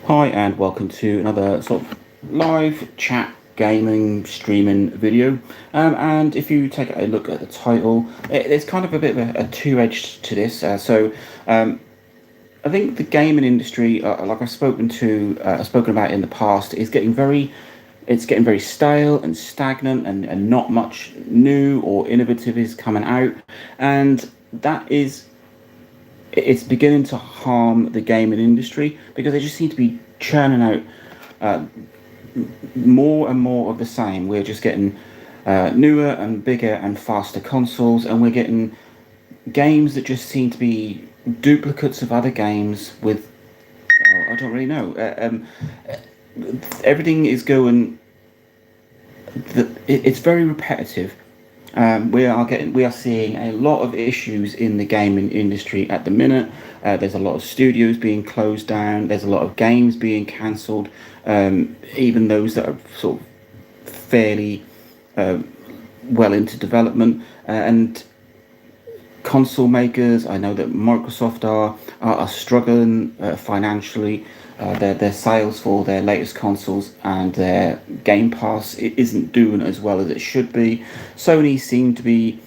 Hi, and welcome to another sort of live chat gaming streaming video. And if you take a look at the title, there's kind of a bit of a two-edged to this. I think the gaming industry, like spoken about in the past, it's getting very stale and stagnant, and not much new or innovative is coming out, and it's beginning to harm the gaming industry because they just seem to be churning out more and more of the same. We're just getting newer and bigger and faster consoles, and we're getting games that just seem to be duplicates of other games with. Oh, I don't really know. Everything is going. It's very repetitive. We are seeing a lot of issues in the gaming industry at the minute. There's a lot of studios being closed down. There's a lot of games being cancelled, even those that are sort of fairly well into development. And console makers, I know that Microsoft are struggling financially. Their sales for their latest consoles and their Game Pass isn't doing as well as it should be. Sony seem to be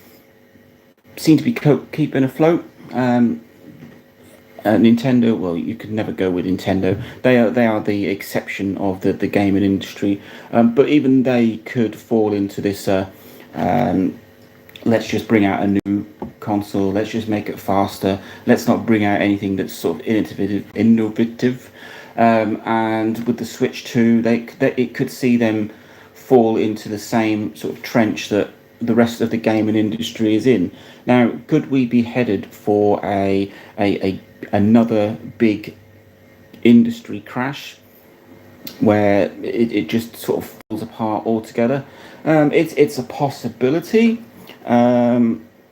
keeping afloat. Nintendo, well, you could never go with Nintendo. They are the exception of the gaming industry, but even they could fall into this. Let's just bring out a new console. Let's just make it faster. Let's not bring out anything that's sort of innovative. And with the Switch 2, it could see them fall into the same sort of trench that the rest of the gaming industry is in. Now, could we be headed for a another big industry crash where it just sort of falls apart altogether? It's a possibility. I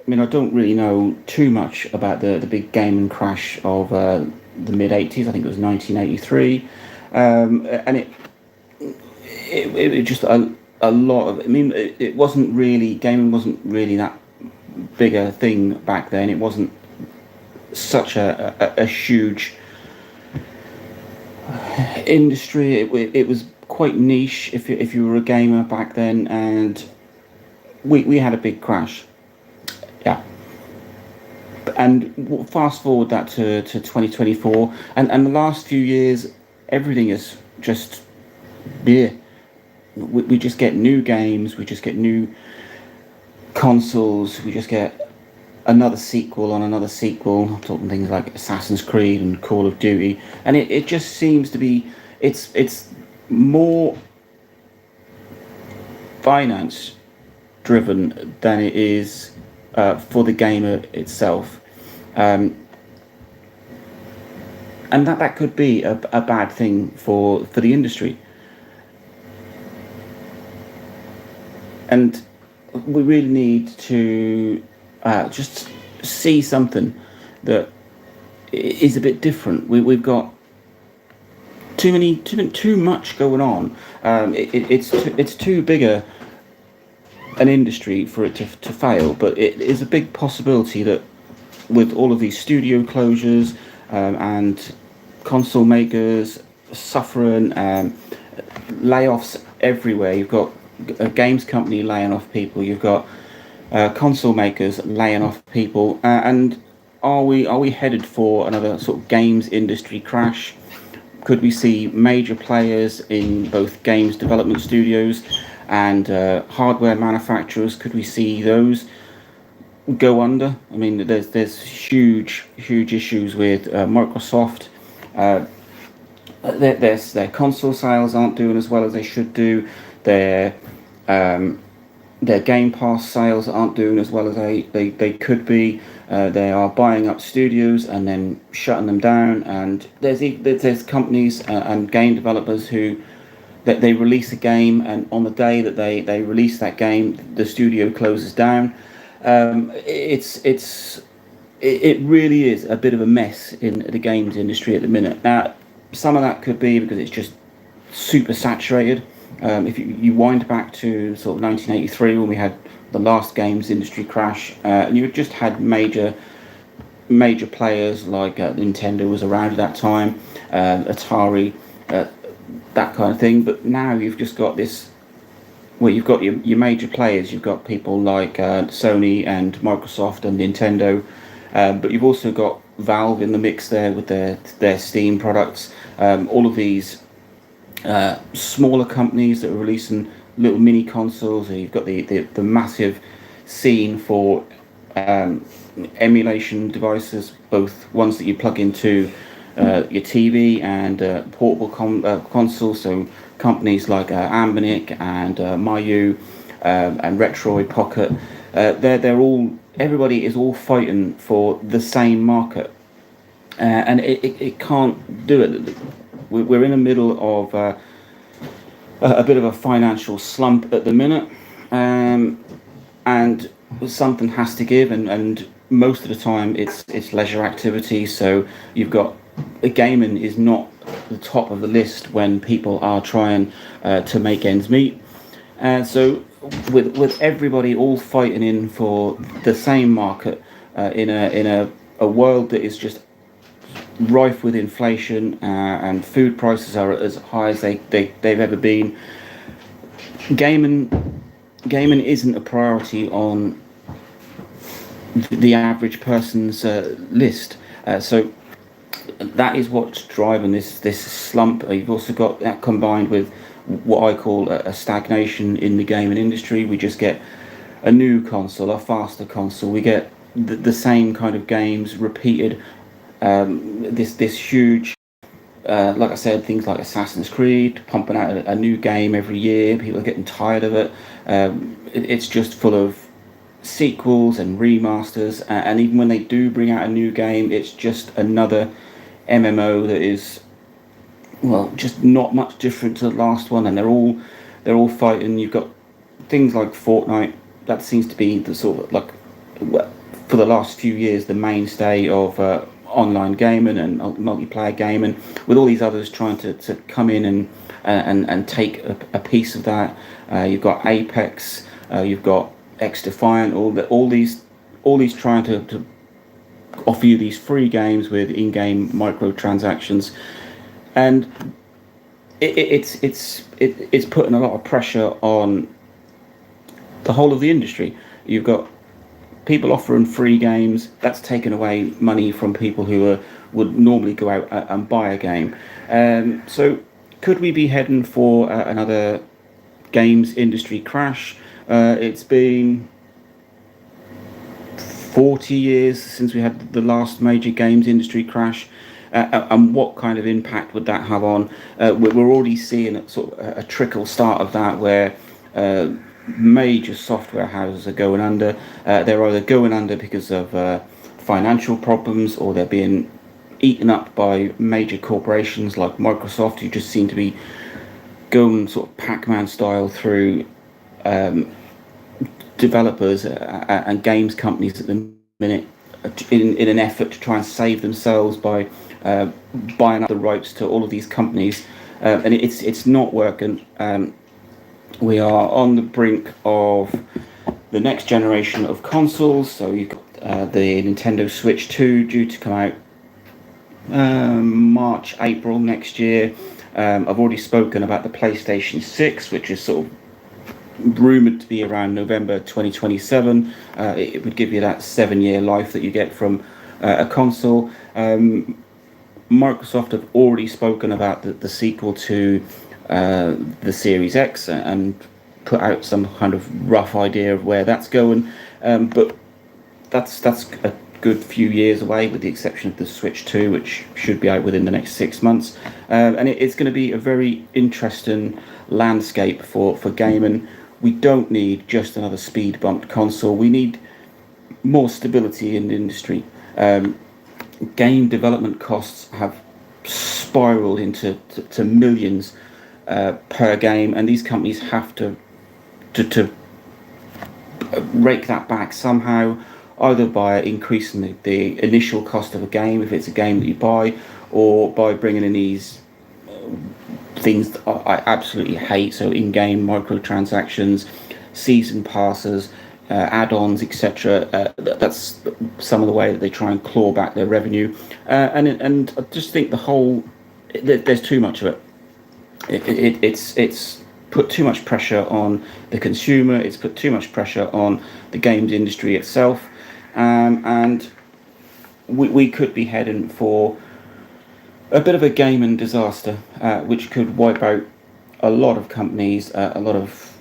mean, I don't really know too much about the big gaming crash of the mid '80s. I think it was 1983, and it just a lot of. I mean, it wasn't really gaming wasn't really that big a thing back then. It wasn't such a huge industry. It was quite niche if you were a gamer back then, and we had a big crash. Yeah, and fast forward that to 2024, and the last few years, everything is just yeah. We just get new games, we just get new consoles, we just get another sequel on another sequel. I'm talking things like Assassin's Creed and Call of Duty, and it just seems to be it's more finance driven than it is for the gamer itself. Um, and that could be a bad thing for the industry. And we really need to just see something that is a bit different. We've got too much going on. It's too bigger an industry for it to fail, but it is a big possibility that with all of these studio closures and console makers suffering, layoffs everywhere. You've got a games company laying off people. You've got console makers laying off people, and are we headed for another sort of games industry crash? Could we see major players in both games development studios and hardware manufacturers? Could we see those go under? I mean, there's huge issues with Microsoft. Uh, their console sales aren't doing as well as they should do. Their um, their Game Pass sales aren't doing as well as they could be. They are buying up studios and then shutting them down. And there's companies and game developers who that they release a game, and on the day that they release that game, the studio closes down. It really is a bit of a mess in the games industry at the minute. Now, some of that could be because it's just super saturated. If you wind back to sort of 1983 when we had the last games industry crash, and you just had major players like Nintendo was around at that time, Atari. that kind of thing. But now you've just got this. Well, you've got your major players. You've got people like Sony and Microsoft and Nintendo, but you've also got Valve in the mix there with their Steam products. All of these smaller companies that are releasing little mini consoles. You've got the massive scene for emulation devices, both ones that you plug into your TV and portable consoles. So companies like Anbernic and Mayu and Retroid Pocket, they're all, everybody is all fighting for the same market, and it can't do it. We're in the middle of a bit of a financial slump at the minute, and something has to give, and most of the time it's leisure activity. So you've got gaming is not the top of the list when people are trying to make ends meet. So with everybody all fighting in for the same market, in a world that is just rife with inflation, and food prices are as high as they've ever been, gaming isn't a priority on the average person's list. So that is what's driving this slump. You've also got that combined with what I call a stagnation in the gaming industry. We just get a new console, a faster console. We get the same kind of games repeated. This huge, like I said, things like Assassin's Creed pumping out a new game every year. People are getting tired of it. It's just full of sequels and remasters, and even when they do bring out a new game, it's just another MMO that is, well, just not much different to the last one, and they're all fighting. You've got things like Fortnite, that seems to be the sort of, like, for the last few years, the mainstay of online gaming and multiplayer gaming, with all these others trying to come in and take a piece of that. You've got Apex, you've got XDefiant, all these trying to offer you these free games with in-game microtransactions, and it's putting a lot of pressure on the whole of the industry. You've got people offering free games. That's taken away money from people who would normally go out and buy a game. So could we be heading for another games industry crash? It's been 40 years since we had the last major games industry crash, and what kind of impact would that have on? We're already seeing a sort of a trickle start of that, where major software houses are going under. They're either going under because of financial problems, or they're being eaten up by major corporations like Microsoft, who just seem to be going sort of Pac-Man style through developers and games companies at the minute, in an effort to try and save themselves by buying up the rights to all of these companies, and it's not working. We are on the brink of the next generation of consoles. So you've got the Nintendo Switch 2 due to come out March, April next year. I've already spoken about the PlayStation 6, which is sort of rumoured to be around November 2027. It would give you that 7-year life that you get from a console. Microsoft have already spoken about the sequel to the Series X, and put out some kind of rough idea of where that's going. But that's a good few years away, with the exception of the Switch 2, which should be out within the next 6 months. And it's going to be a very interesting landscape for gaming. We don't need just another speed bumped console. We need more stability in the industry. Game development costs have spiraled into millions per game, and these companies have to rake that back somehow, either by increasing the initial cost of a game if it's a game that you buy, or by bringing in these things that I absolutely hate. So in-game microtransactions, season passes, add-ons, etc. That's some of the way that they try and claw back their revenue, and I just think there's too much of it. It's put too much pressure on the consumer. It's put too much pressure on the games industry itself, and we could be heading for a bit of a gaming disaster, which could wipe out a lot of companies, a lot of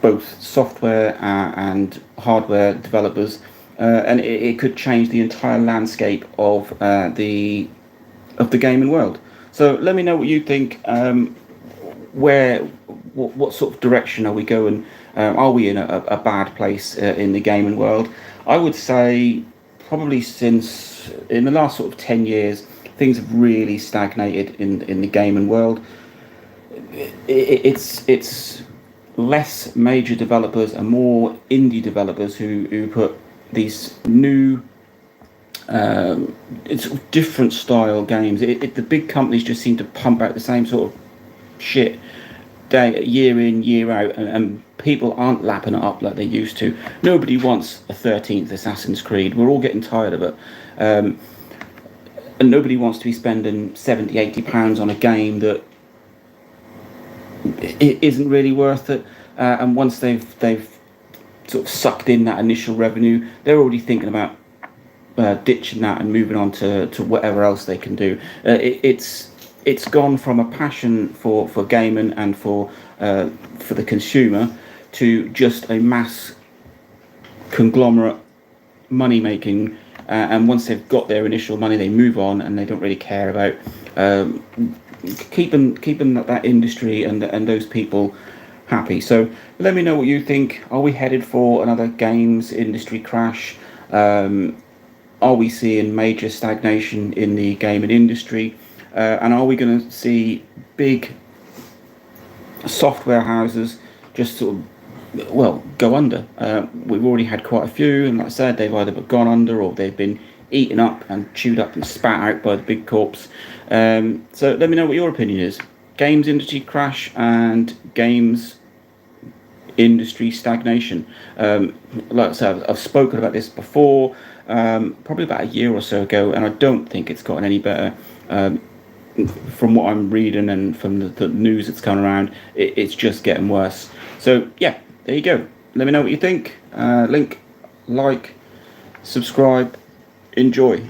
both software and hardware developers, and it could change the entire landscape of the gaming world. So let me know what you think. Where, what sort of direction are we going? Are we in a bad place in the gaming world? I would say probably since in the last sort of 10 years, things have really stagnated in the gaming world. It's less major developers and more indie developers who put these new it's different style games. The big companies just seem to pump out the same sort of shit year in year out, and people aren't lapping it up like they used to. Nobody wants a 13th Assassin's Creed. We're all getting tired of it. And nobody wants to be spending 70, 80 pounds on a game that it isn't really worth it. And once they've sort of sucked in that initial revenue, they're already thinking about ditching that and moving on to whatever else they can do. It's gone from a passion for gaming and for the consumer to just a mass conglomerate money making. And once they've got their initial money, they move on and they don't really care about keeping that industry and those people happy. So let me know what you think. Are we headed for another games industry crash? Are we seeing major stagnation in the gaming industry? And are we going to see big software houses just sort of, well, go under? We've already had quite a few, and like I said, they've either gone under or they've been eaten up and chewed up and spat out by the big corps. So let me know what your opinion is. Games industry crash and games industry stagnation. Like I said, I've spoken about this before, probably about a year or so ago, and I don't think it's gotten any better. From what I'm reading and from the news that's coming around, it's just getting worse. So yeah, there you go. Let me know what you think. Like, subscribe, enjoy.